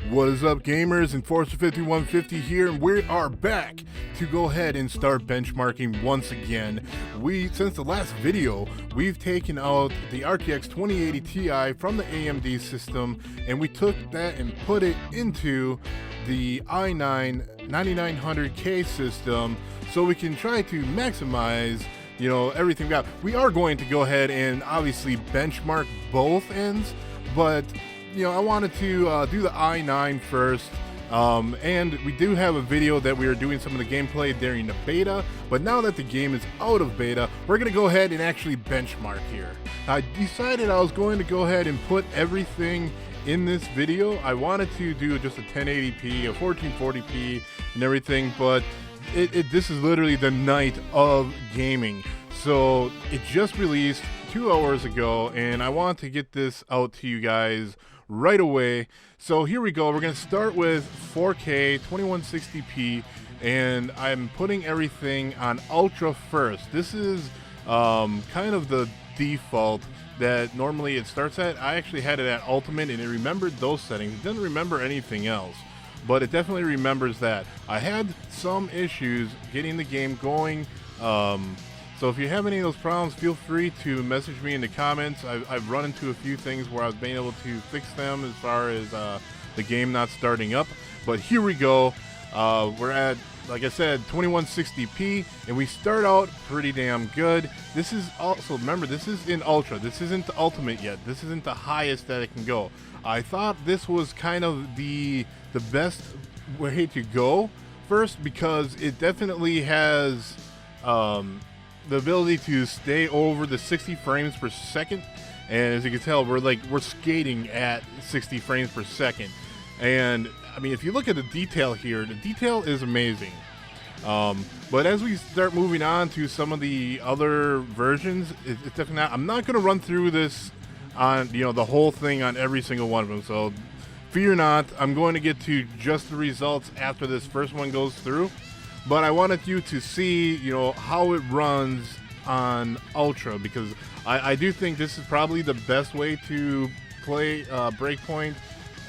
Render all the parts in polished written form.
What is up, gamers? Enforcer 5150 here, and we are back to go ahead and start benchmarking once again. Since the last video, we've taken out the RTX 2080 Ti from the AMD system, and we took that and put it into the i9 9900K system so we can try to maximize everything we got. We are going to go ahead and obviously benchmark both ends, but I wanted to do the i9 first, and we do have a video that we are doing some of the gameplay during the beta, but now that the game is out of beta, we're going to go ahead and actually benchmark here. I decided I was going to go ahead and put everything in this video. I wanted to do just a 1080p, a 1440p, and everything, but this is literally the night of gaming. So it just released 2 hours ago, and I want to get this out to you guys right away. So here we go. We're going to start with 4K 2160p, and I'm putting everything on Ultra first. This is kind of the default that normally it starts at. I actually had it at Ultimate, and it remembered those settings. It doesn't remember anything else, but it definitely remembers that. I had some issues getting the game going, so if you have any of those problems, feel free to message me in the comments. I've run into a few things where I've been able to fix them as far as the game not starting up. But here we go. We're at, like I said, 2160p, and we start out pretty damn good. This is also, remember, this is in Ultra. This isn't the Ultimate yet. This isn't the highest that it can go. I thought this was kind of the best way to go first, because it definitely has the ability to stay over the 60 frames per second, and as you can tell, we're skating at 60 frames per second. And I mean, if you look at the detail here, the detail is amazing. But as we start moving on to some of the other versions, it's definitely not. I'm not going to run through this on the whole thing on every single one of them, so fear not. I'm going to get to just the results after this first one goes through. But I wanted you to see, how it runs on Ultra, because I do think this is probably the best way to play Breakpoint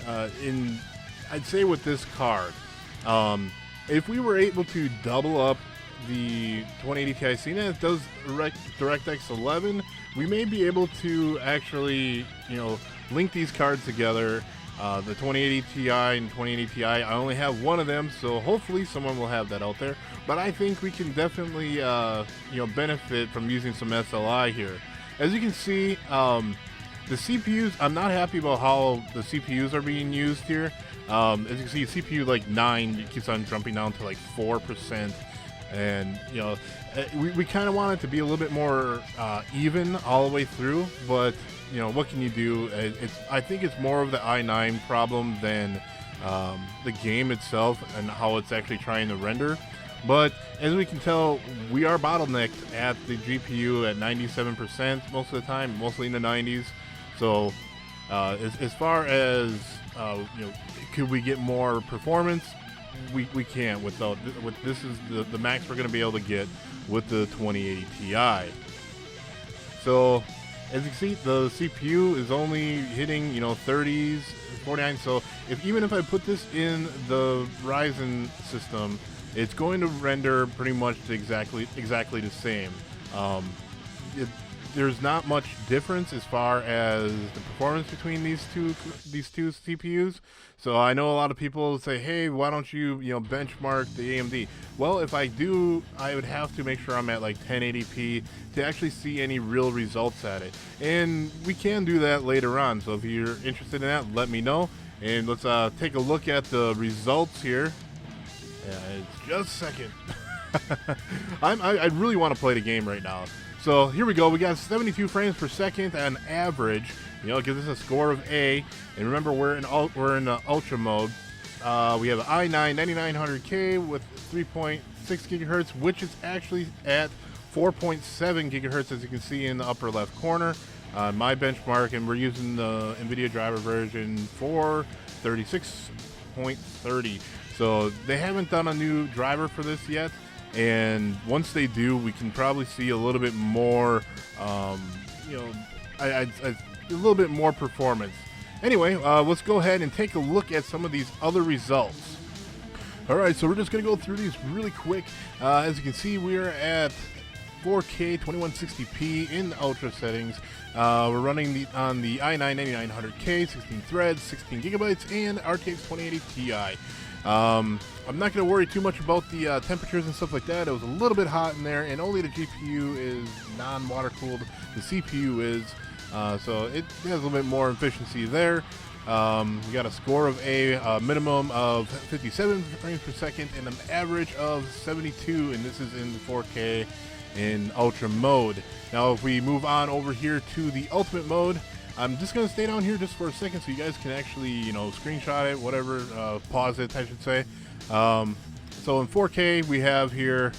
I'd say with this card. If we were able to double up the 2080 Ti, seeing that it does DirectX 11, we may be able to actually, link these cards together. The 2080 Ti and 2080 Ti, I only have one of them, so hopefully someone will have that out there. But I think we can definitely, benefit from using some SLI here. As you can see, the CPUs, I'm not happy about how the CPUs are being used here. As you can see, CPU like 9, it keeps on jumping down to like 4%. And, we kind of want it to be a little bit more even all the way through, but what can you do? I think it's more of the i9 problem than the game itself and how it's actually trying to render. But as we can tell, we are bottlenecked at the GPU at 97% most of the time, mostly in the 90s. So as far as could we get more performance? We can't with this is the max we're going to be able to get with the 2080 Ti. So as you can see, the CPU is only hitting 30s, 49. So even if I put this in the Ryzen system, it's going to render pretty much exactly the same. There's not much difference as far as the performance between these two CPUs. So I know a lot of people say, hey, why don't you benchmark the AMD? Well, if I do, I would have to make sure I'm at like 1080p to actually see any real results at it. And we can do that later on. So if you're interested in that, let me know. And let's take a look at the results here. It's just a second. I really want to play the game right now. So here we go. We got 72 frames per second on average. It gives us a score of A. And remember, we're in the Ultra mode. We have an i9 9900K with 3.6 gigahertz, which is actually at 4.7 gigahertz, as you can see in the upper left corner. My benchmark, and we're using the Nvidia driver version 436.30. So they haven't done a new driver for this yet. And once they do, we can probably see a little bit more, a little bit more performance. Anyway, let's go ahead and take a look at some of these other results. Alright, so we're just going to go through these really quick. As you can see, we are at 4K 2160p in Ultra settings. We're running on the i9-9900K, 16 threads, 16 gigabytes, and RTX 2080 Ti. I'm not going to worry too much about the temperatures and stuff like that. It was a little bit hot in there, and only the GPU is non-water cooled. The CPU is, so it has a little bit more efficiency there. We got a score of a minimum of 57 frames per second and an average of 72, and this is in the 4K in Ultra mode. Now if we move on over here to the Ultimate mode, I'm just going to stay down here just for a second so you guys can actually, you know, screenshot it, whatever, pause it, I should say. So in 4K we have here,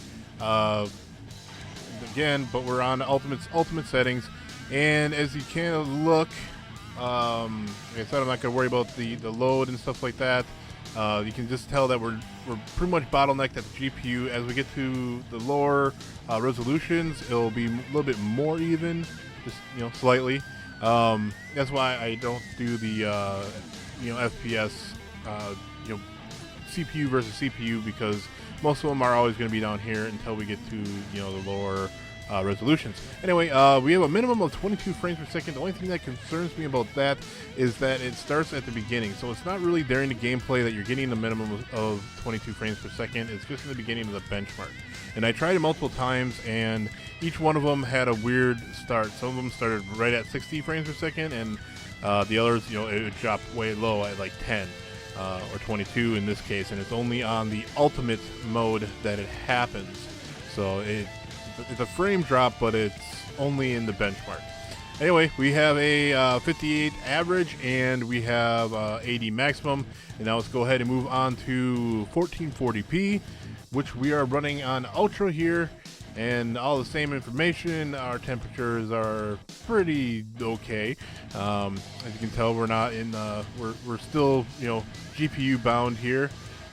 again, but we're on Ultimate settings, and as you can look, like I said, I'm not going to worry about the load and stuff like that. You can just tell that we're pretty much bottlenecked at the GPU. As we get to the lower resolutions, it'll be a little bit more even, just, you know, slightly. That's why I don't do the you know, FPS, you know, CPU versus CPU, because most of them are always going to be down here until we get to, you know, the lower resolutions. Anyway, we have a minimum of 22 frames per second. The only thing that concerns me about that is that it starts at the beginning, so it's not really during the gameplay that you're getting the minimum of 22 frames per second. It's just in the beginning of the benchmark. And I tried it multiple times, and each one of them had a weird start. Some of them started right at 60 frames per second, and the others, you know, it would drop way low at like 10 or 22 in this case, and it's only on the Ultimate mode that it happens. So it's a frame drop, but it's only in the benchmark. Anyway, we have a 58 average, and we have 80 maximum. And now let's go ahead and move on to 1440p, which we are running on Ultra here, and all the same information. Our temperatures are pretty okay. As you can tell, we're not in we're still, you know, GPU bound here.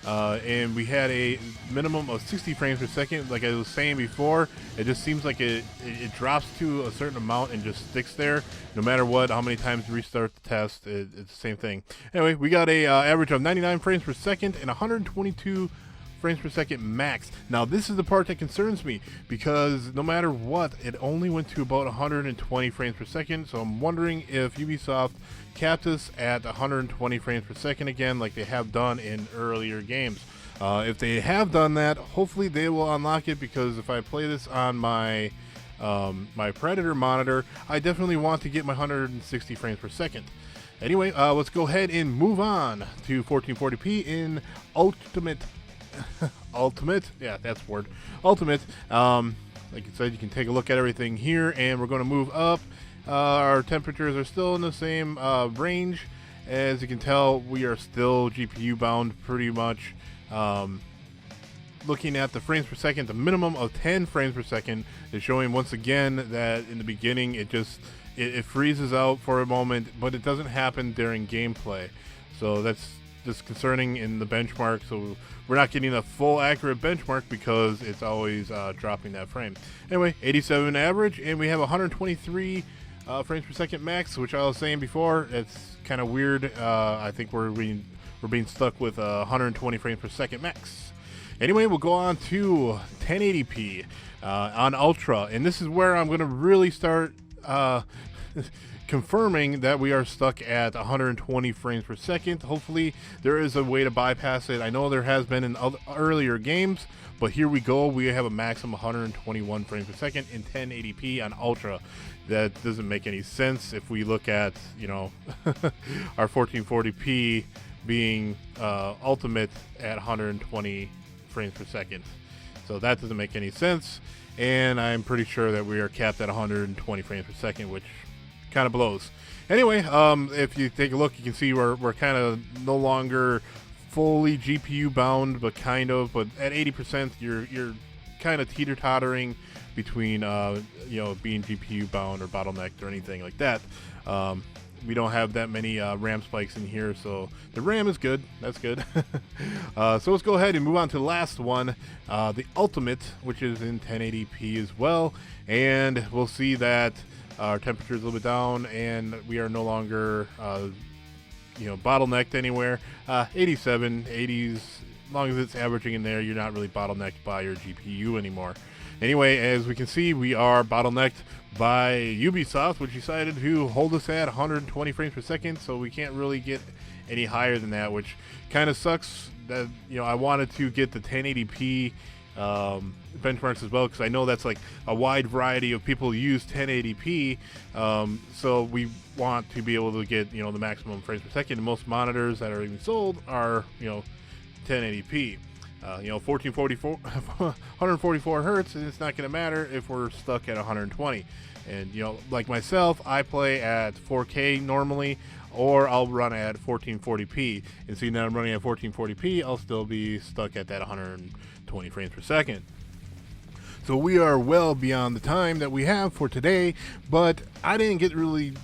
And we had a minimum of 60 frames per second. Like I was saying before, it just seems like it drops to a certain amount and just sticks there. No matter what, how many times you restart the test, it's the same thing. Anyway, we got a average of 99 frames per second and 122 frames per second max. Now this is the part that concerns me, because no matter what, it only went to about 120 frames per second. So I'm wondering if Ubisoft capped us at 120 frames per second again, like they have done in earlier games. If they have done that, hopefully they will unlock it, because if I play this on my my Predator monitor, I definitely want to get my 160 frames per second. Anyway, let's go ahead and move on to 1440p in Ultimate. Ultimate, yeah, that's word. Ultimate. Like I said, you can take a look at everything here, and we're going to move up. Our temperatures are still in the same range. As you can tell, we are still GPU bound pretty much. Looking at the frames per second, the minimum of 10 frames per second is showing once again that in the beginning it freezes out for a moment, but it doesn't happen during gameplay. So that's just concerning in the benchmark. So we're not getting a full accurate benchmark because it's always dropping that frame. Anyway, 87 average, and we have 123 frames per second max, which I was saying before, it's kind of weird. I think we're being stuck with 120 frames per second max. Anyway, we'll go on to 1080p on Ultra, and this is where I'm going to really start confirming that we are stuck at 120 frames per second. Hopefully there is a way to bypass it. I know there has been in earlier games, but here we go. We have a maximum 121 frames per second in 1080p on Ultra. That doesn't make any sense if we look at, you know, our 1440p being Ultimate at 120 frames per second. So that doesn't make any sense, and I'm pretty sure that we are capped at 120 frames per second, which kind of blows. Anyway, if you take a look, you can see we're kind of no longer fully GPU bound, but kind of. But at 80%, you're kind of teeter-tottering between you know, being GPU bound or bottlenecked or anything like that. We don't have that many RAM spikes in here, so the RAM is good. That's good. So let's go ahead and move on to the last one, the Ultimate, which is in 1080p as well, and we'll see that our temperature is a little bit down, and we are no longer bottlenecked anywhere. 87, 80s, as long as it's averaging in there, you're not really bottlenecked by your GPU anymore. Anyway, as we can see, we are bottlenecked by Ubisoft, which decided to hold us at 120 frames per second, so we can't really get any higher than that, which kind of sucks. That I wanted to get the 1080p benchmarks as well, because I know that's like a wide variety of people use 1080p, so we want to be able to get the maximum frames per second. Most monitors that are even sold are 1080p. 1444 144 hertz, and it's not going to matter if we're stuck at 120. And like myself, I play at 4K normally, or I'll run at 1440p, and see, now I'm running at 1440p, I'll still be stuck at that 120 frames per second. So we are well beyond the time that we have for today, but I didn't get really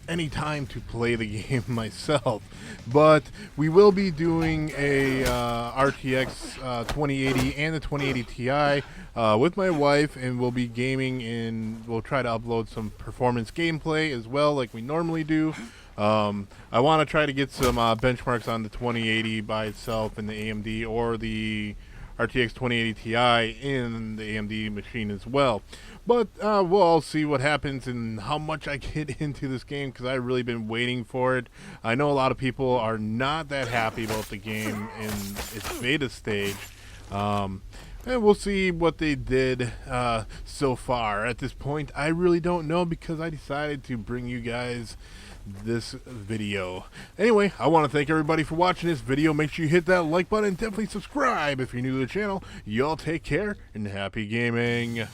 any time to play the game myself. But we will be doing a RTX 2080 and the 2080 Ti with my wife, and we'll be gaming, and we'll try to upload some performance gameplay as well, like we normally do. I want to try to get some benchmarks on the 2080 by itself in the AMD, or the RTX 2080 Ti in the AMD machine as well. But we'll all see what happens and how much I get into this game, because I've really been waiting for it. I know a lot of people are not that happy about the game in its beta stage. And we'll see what they did so far. At this point, I really don't know, because I decided to bring you guys this video. Anyway, I want to thank everybody for watching this video. Make sure you hit that like button and definitely subscribe if you're new to the channel. Y'all take care and happy gaming.